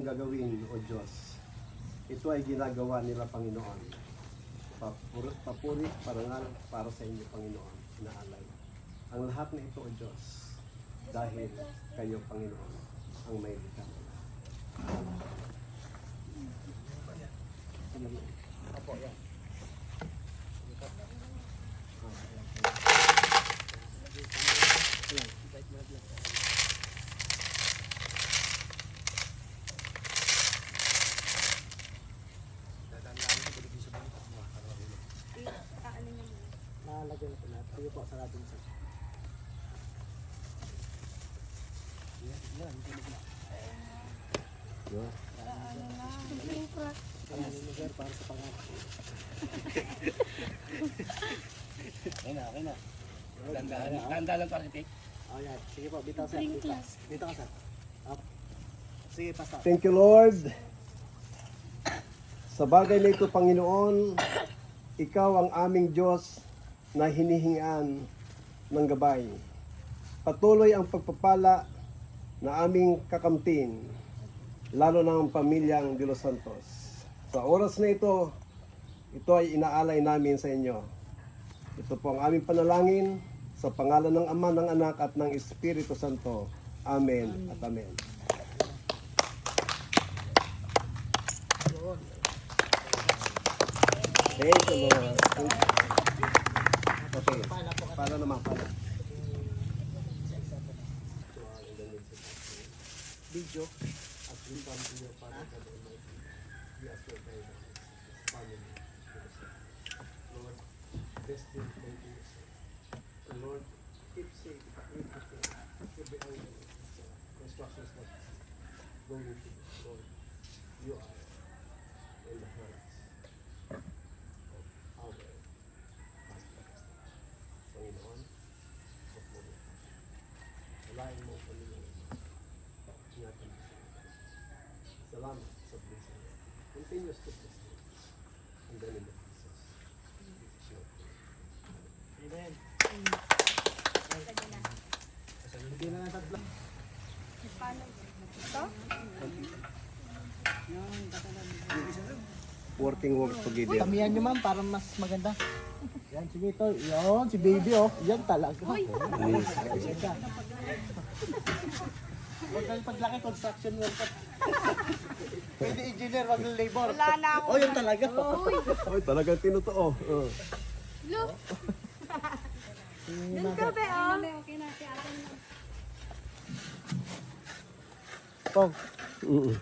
gagawin, O Diyos, ito ay ginagawa nila, Panginoon. Papuri, parangal para sa inyo, Panginoon, inaalay. Ang lahat na ito, O Diyos, dahil kayo, Panginoon, ang may likha. Opo, yan. Nalagyan na po lahat. Sige po, sarado sa. Yan, yan. Yeah. Ayan, yung lugar para sa pangalan. Okay na. Tanda lang para itik. Oh, yan. Sige po, bitaw sir. Bitaw ka sir. Up. Sige, pastor. Thank you, Lord. Sa bagay na ito, Panginoon, ikaw ang aming Diyos na hinihingan ng gabay. Patuloy ang pagpapala na aming kakamtin, lalo ng pamilyang De Los Santos. Sa oras na ito ay inaalay namin sa inyo. Ito po ang aming panalangin sa pangalan ng Ama, ng Anak at ng Espiritu Santo. Amen at amen. Thank you, Lord. Okay, para naman, para. Video. As we come to your Father, God Almighty, we ask your guidance, family, Lord, bless them, thank you, and Lord, keep safe, every angle, instructions that going to, Lord, you are in the hands of our pastors. Panginoon, huwag mo mo. Alain mo kami ng ingatan mo. Salamat sa blessing. Continuous to bless you. In the name of Jesus. This is your prayer. Amen. Hindi na natatlo. Working together. Tamihan nyo ma'am para mas maganda. Yan, sige ito. Yan, si baby oh. Yan talaga. Ganda. Huwag kang paglaki, construction worker. Pwede engineer, wag labor. Wala na ako. Oh, yan talaga. Ay, talagang tinutuo. Look! Dun ka ba, oh? Okay na, si ate na. Pong, Mm-mm.